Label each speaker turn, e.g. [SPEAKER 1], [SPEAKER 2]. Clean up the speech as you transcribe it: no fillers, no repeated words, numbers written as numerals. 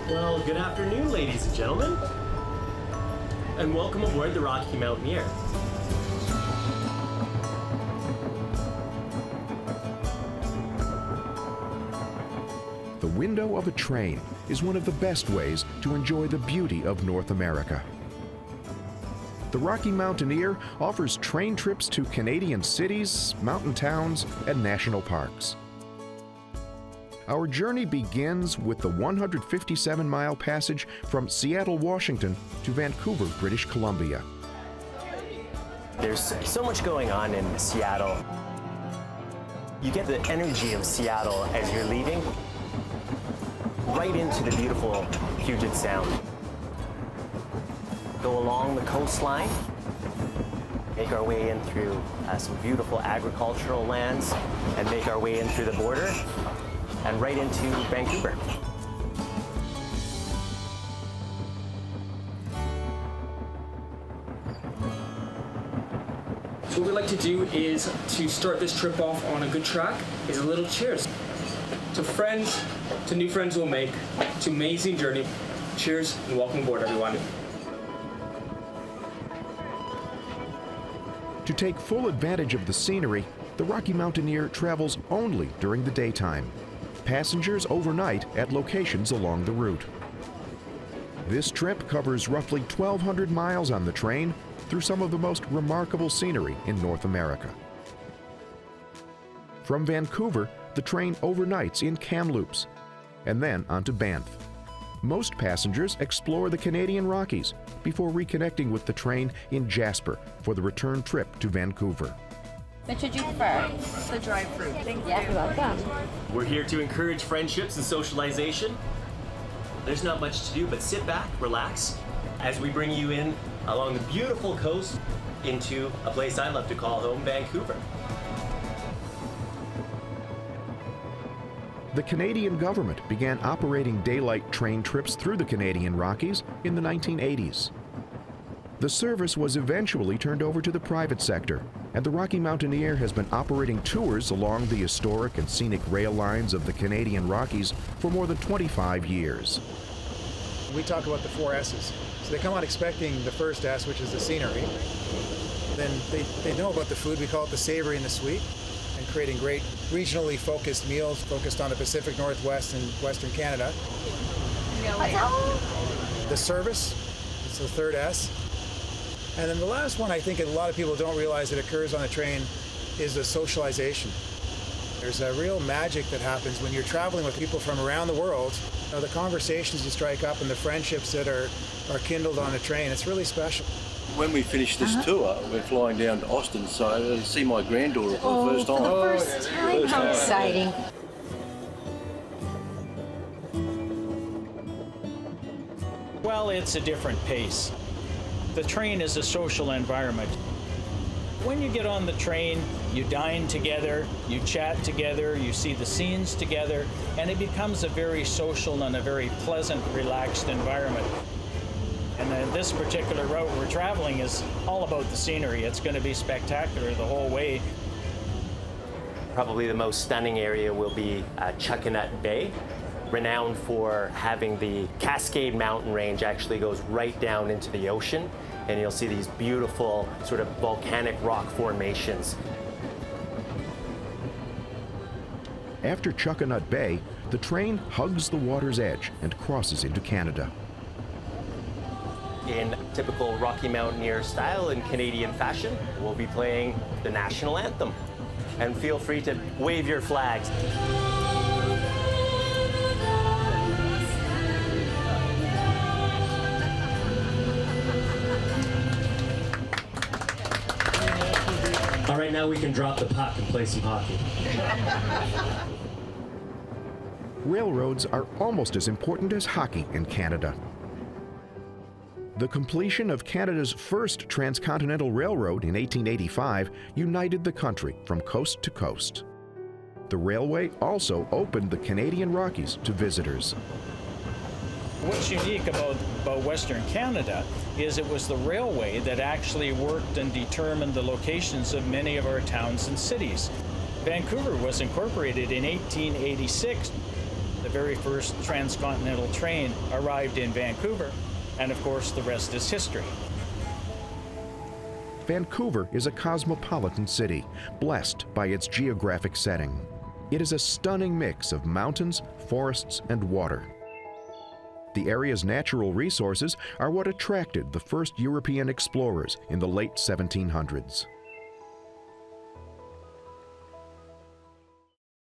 [SPEAKER 1] Well, good afternoon, ladies and gentlemen, and welcome aboard the Rocky Mountaineer.
[SPEAKER 2] The window of a train is one of the best ways to enjoy the beauty of North America. The Rocky Mountaineer offers train trips to Canadian cities, mountain towns, and national parks. Our journey begins with the 157-mile passage from Seattle, Washington to Vancouver, British Columbia.
[SPEAKER 1] There's so much going on in Seattle. You get the energy of Seattle as you're leaving right into the beautiful Puget Sound. Go along the coastline, make our way in through some beautiful agricultural lands, and make our way in through the border and right into Vancouver.
[SPEAKER 3] So what we like to do is to start this trip off on a good track is a little cheers. To friends, to new friends we'll make, to amazing journey. Cheers and welcome aboard, everyone.
[SPEAKER 2] To take full advantage of the scenery, the Rocky Mountaineer travels only during the daytime. Passengers overnight at locations along the route. This trip covers roughly 1,200 miles on the train through some of the most remarkable scenery in North America. From Vancouver, the train overnights in Kamloops and then on to Banff. Most passengers explore the Canadian Rockies before reconnecting with the train in Jasper for the return trip to Vancouver.
[SPEAKER 4] Which would you prefer?
[SPEAKER 5] The dried fruit. Thank you.
[SPEAKER 4] Yeah, you're welcome.
[SPEAKER 1] We're here to encourage friendships and socialization. There's not much to do but sit back, relax, as we bring you in along the beautiful coast into a place I love to call home, Vancouver.
[SPEAKER 2] The Canadian government began operating daylight train trips through the Canadian Rockies in the 1980s. The service was eventually turned over to the private sector, and the Rocky Mountaineer has been operating tours along the historic and scenic rail lines of the Canadian Rockies for more than 25 years.
[SPEAKER 6] We talk about the 4 S's. So they come out expecting the first S, which is the scenery. Then they know about the food. We call it the savory and the sweet, and creating great regionally focused meals focused on the Pacific Northwest and Western Canada. The service, it's the third S. And then the last one, I think a lot of people don't realize that occurs on the train, is the socialization. There's a real magic that happens when you're traveling with people from around the world. You know, the conversations you strike up and the friendships that are kindled on the train, it's really special.
[SPEAKER 7] When we finish this tour, we're flying down to Austin, so to see my granddaughter for the first time.
[SPEAKER 4] For the first time, how exciting.
[SPEAKER 8] Well, it's a different pace. The train is a social environment. When you get on the train, you dine together, you chat together, you see the scenes together, and it becomes a very social and a very pleasant, relaxed environment. And this particular route we're traveling is all about the scenery. It's going to be spectacular the whole way.
[SPEAKER 1] Probably the most stunning area will be Chuckanut Bay, renowned for having the Cascade Mountain Range actually goes right down into the ocean, and you'll see these beautiful sort of volcanic rock formations.
[SPEAKER 2] After Chuckanut Bay, the train hugs the water's edge and crosses into Canada.
[SPEAKER 1] In typical Rocky Mountaineer style and Canadian fashion, we'll be playing the national anthem. And feel free to wave your flags. All right, now we can drop the puck and play some hockey.
[SPEAKER 2] Railroads are almost as important as hockey in Canada. The completion of Canada's first transcontinental railroad in 1885 united the country from coast to coast. The railway also opened the Canadian Rockies to visitors.
[SPEAKER 8] What's unique about Western Canada is it was the railway that actually worked and determined the locations of many of our towns and cities. Vancouver was incorporated in 1886. The very first transcontinental train arrived in Vancouver, and of course the rest is history.
[SPEAKER 2] Vancouver is a cosmopolitan city, blessed by its geographic setting. It is a stunning mix of mountains, forests, and water. The area's natural resources are what attracted the first European explorers in the late 1700s.